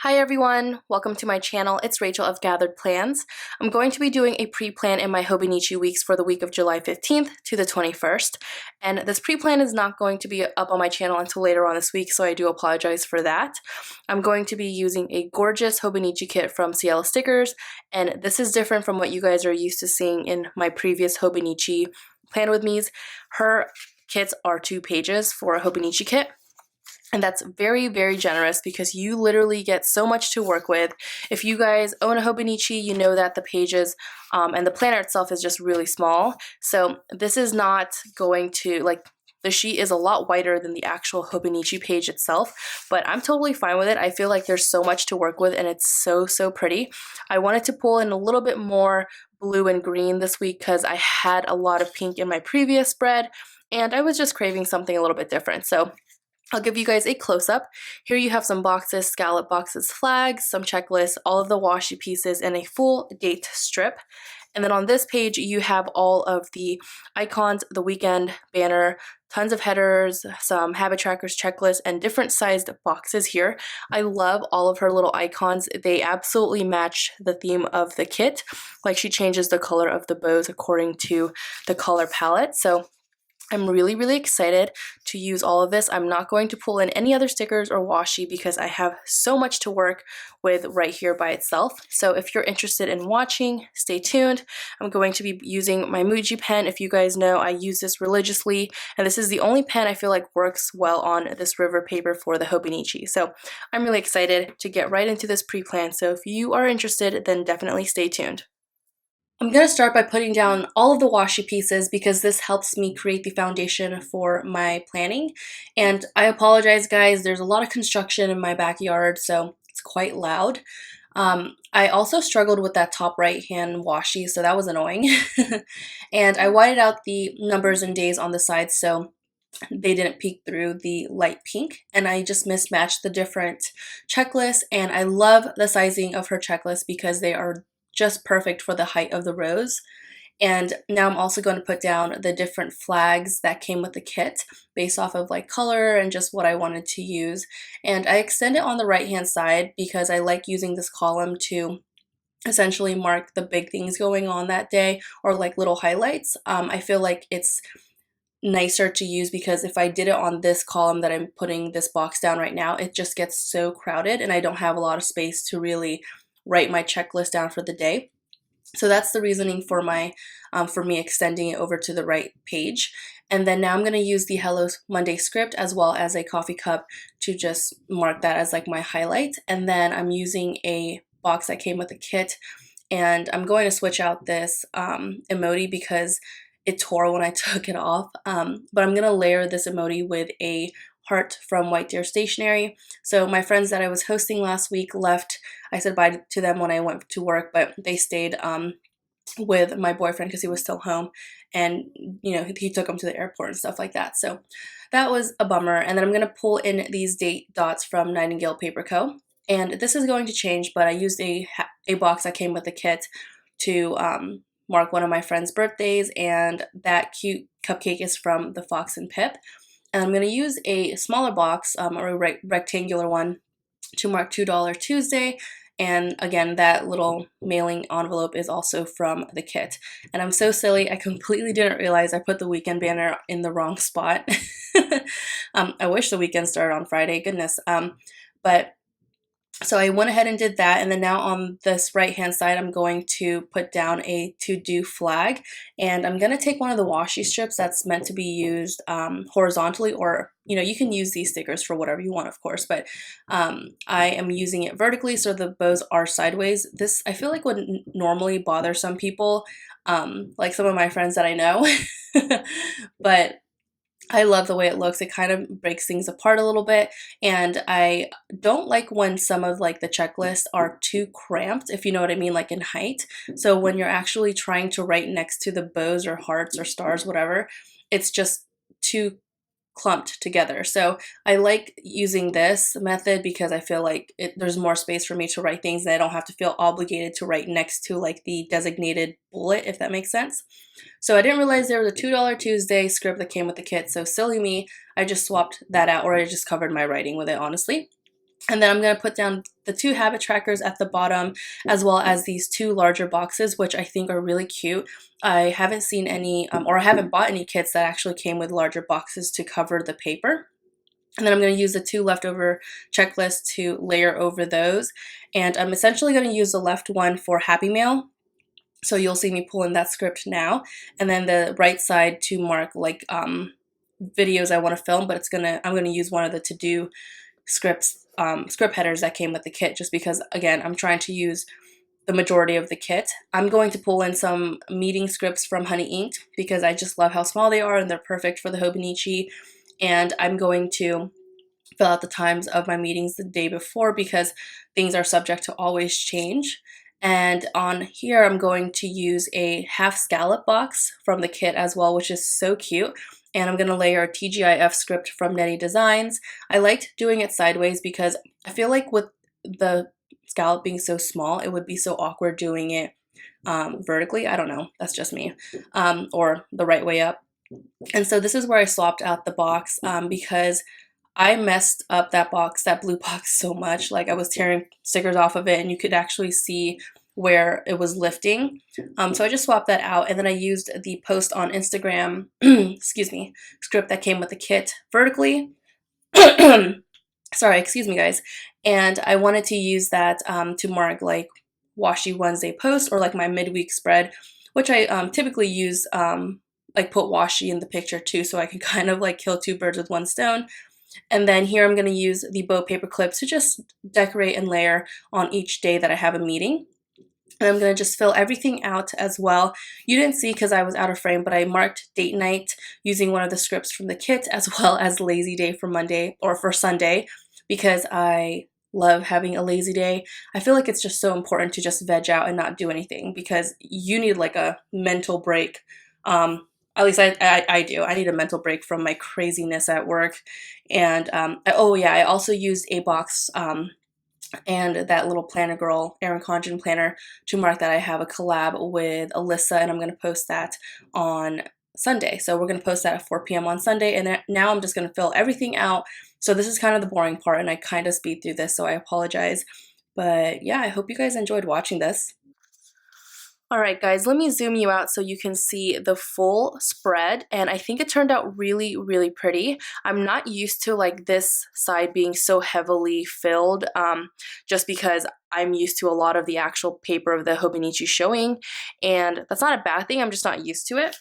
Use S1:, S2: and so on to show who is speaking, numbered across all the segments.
S1: Hi everyone, welcome to my channel. It's Rachel of Gathered Plans. I'm going to be doing a pre-plan in my Hobonichi weeks for the week of July 15th to the 21st. And this pre-plan is not going to be up on my channel until later on this week, so I do apologize for that. I'm going to be using a gorgeous Hobonichi kit from Siella Stickers, and this is different from what you guys are used to seeing in my previous Hobonichi Plan With Me's. Her kits are 2 pages for a Hobonichi kit. And that's very, very generous because you literally get so much to work with. If you guys own a Hobonichi, you know that the pages and the planner itself is just really small. So this is not going to, the sheet is a lot wider than the actual Hobonichi page itself, but I'm totally fine with it. I feel like there's so much to work with and it's so, so pretty. I wanted to pull in a little bit more blue and green this week because I had a lot of pink in my previous spread and I was just craving something a little bit different. So I'll give you guys a close-up. Here you have some boxes, scallop boxes, flags, some checklists, all of the washi pieces, and a full date strip. And then on this page, you have all of the icons, the weekend banner, tons of headers, some habit trackers, checklists, and different sized boxes here. I love all of her little icons. They absolutely match the theme of the kit. Like she changes the color of the bows according to the color palette. So I'm really, really excited to use all of this. I'm not going to pull in any other stickers or washi because I have so much to work with right here by itself. So if you're interested in watching, stay tuned. I'm going to be using my Muji pen. If you guys know, I use this religiously, and this is the only pen I feel like works well on this river paper for the Hobonichi. So I'm really excited to get right into this pre-plan. So if you are interested, then definitely stay tuned. I'm going to start by putting down all of the washi pieces because this helps me create the foundation for my planning. And I apologize guys, there's a lot of construction in my backyard, so it's quite loud. I also struggled with that top right hand washi, so that was annoying. And I whited out the numbers and days on the sides so they didn't peek through the light pink, and I just mismatched the different checklists, and I love the sizing of her checklist because they are just perfect for the height of the rows. And now I'm also going to put down the different flags that came with the kit based off of like color and just what I wanted to use. And I extend it on the right hand side because I like using this column to essentially mark the big things going on that day or like little highlights. I feel like it's nicer to use because if I did it on this column that I'm putting this box down right now, it just gets so crowded and I don't have a lot of space to really write my checklist down for the day. So that's the reasoning for my for me extending it over to the right page. And then now I'm going to use the Hello Monday script as well as a coffee cup to just mark that as like my highlight. And then I'm using a box that came with a kit, and I'm going to switch out this emoji because it tore when I took it off. But I'm going to layer this emoji with a heart from White Deer Stationery. So my friends that I was hosting last week left. I said bye to them when I went to work, but they stayed with my boyfriend because he was still home, and you know, he took him to the airport and stuff like that. So that was a bummer. And then I'm going to pull in these date dots from Nightingale Paper Co. And this is going to change, but I used a box that came with the kit to mark one of my friend's birthdays, and that cute cupcake is from the Fox and Pip. And I'm going to use a smaller box, or a rectangular one, to mark $2 Tuesday. And again, that little mailing envelope is also from the kit. And I'm so silly, I completely didn't realize I put the weekend banner in the wrong spot. I wish the weekend started on Friday, goodness. But so I went ahead and did that, and then now on this right hand side I'm going to put down a to-do flag, and I'm going to take one of the washi strips that's meant to be used horizontally, or you know, you can use these stickers for whatever you want of course, but I am using it vertically so the bows are sideways. This I feel like would normally bother some people, like some of my friends that I know, but I love the way it looks. It kind of breaks things apart a little bit, and I don't like when some of like the checklists are too cramped, if you know what I mean, like in height. So when you're actually trying to write next to the bows or hearts or stars, whatever, it's just too clumped together. So I like using this method because I feel like there's more space for me to write things and I don't have to feel obligated to write next to like the designated bullet, if that makes sense. So I didn't realize there was a $2 Tuesday script that came with the kit, so silly me, I just swapped that out, or I just covered my writing with it, honestly. And then I'm going to put down the 2 habit trackers at the bottom, as well as these 2 larger boxes, which I think are really cute. I haven't seen any, or I haven't bought any kits that actually came with larger boxes to cover the paper. And then I'm going to use the 2 leftover checklists to layer over those. And I'm essentially going to use the left one for Happy Mail. So you'll see me pull in that script now. And then the right side to mark like videos I want to film, but I'm going to use one of the to-do script headers that came with the kit, just because, again, I'm trying to use the majority of the kit. I'm going to pull in some meeting scripts from Honey Inked because I just love how small they are and they're perfect for the Hobonichi. And I'm going to fill out the times of my meetings the day before because things are subject to always change. And on here, I'm going to use a half scallop box from the kit as well, which is so cute. And I'm going to layer a TGIF script from Netty Designs. I liked doing it sideways because I feel like with the scallop being so small, it would be so awkward doing it vertically. I don't know, that's just me, or the right way up. And so this is where I swapped out the box because I messed up that box, that blue box, so much. Like I was tearing stickers off of it and you could actually see where it was lifting. So I just swapped that out, and then I used the post on Instagram, excuse me, script that came with the kit vertically. Sorry, excuse me guys. And I wanted to use that to mark like Washi Wednesday post or like my midweek spread, which I typically use like put washi in the picture too, so I can kind of like kill 2 birds with 1 stone. And then here I'm going to use the bow paper clips to just decorate and layer on each day that I have a meeting. And I'm going to just fill everything out as well. You didn't see because I was out of frame, but I marked date night using one of the scripts from the kit, as well as lazy day for Monday or for Sunday, because I love having a lazy day. I feel like it's just so important to just veg out and not do anything because you need like a mental break. At least I do. I need a mental break from my craziness at work. And oh yeah, I also used a box and that little planner girl, Erin Condren planner, to mark that I have a collab with Alyssa, and I'm going to post that on Sunday. So we're going to post that at 4 p.m. on Sunday, and now I'm just going to fill everything out. So this is kind of the boring part, and I kind of speed through this, so I apologize. But yeah, I hope you guys enjoyed watching this. Alright guys, let me zoom you out so you can see the full spread, and I think it turned out really, really pretty. I'm not used to like this side being so heavily filled, just because I'm used to a lot of the actual paper of the Hobonichi showing, and that's not a bad thing, I'm just not used to it.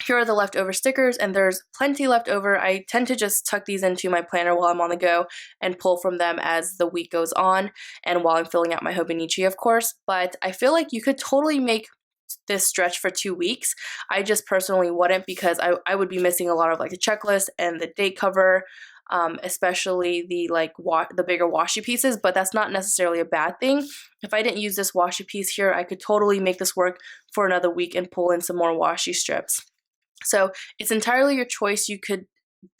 S1: Here are the leftover stickers, and there's plenty left over. I tend to just tuck these into my planner while I'm on the go and pull from them as the week goes on and while I'm filling out my Hobonichi, of course. But I feel like you could totally make this stretch for 2 weeks. I just personally wouldn't because I would be missing a lot of like the checklist and the date cover, especially the like the bigger washi pieces, but that's not necessarily a bad thing. If I didn't use this washi piece here, I could totally make this work for another week and pull in some more washi strips. So it's entirely your choice. You could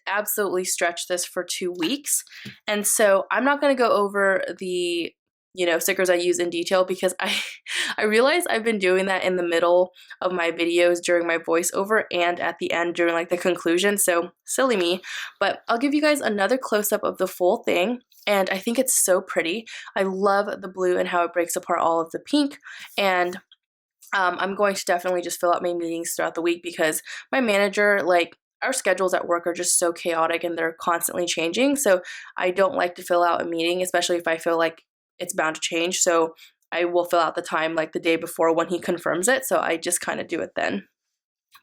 S1: absolutely stretch this for 2 weeks. And so I'm not going to go over the, stickers I use in detail because I realize I've been doing that in the middle of my videos during my voiceover and at the end during like the conclusion. So silly me, but I'll give you guys another close-up of the full thing. And I think it's so pretty. I love the blue and how it breaks apart all of the pink. And I'm going to definitely just fill out my meetings throughout the week because my manager, like, our schedules at work are just so chaotic and they're constantly changing. So I don't like to fill out a meeting, especially if I feel like it's bound to change. So I will fill out the time like the day before when he confirms it. So I just kind of do it then.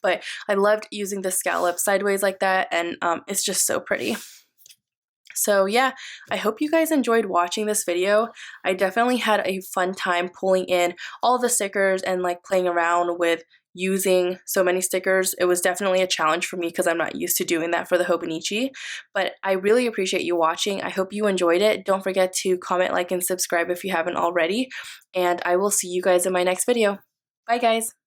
S1: But I loved using the scallop sideways like that, and it's just so pretty. So yeah, I hope you guys enjoyed watching this video. I definitely had a fun time pulling in all the stickers and like playing around with using so many stickers. It was definitely a challenge for me because I'm not used to doing that for the Hobonichi, but I really appreciate you watching. I hope you enjoyed it. Don't forget to comment, like, and subscribe if you haven't already, and I will see you guys in my next video. Bye guys!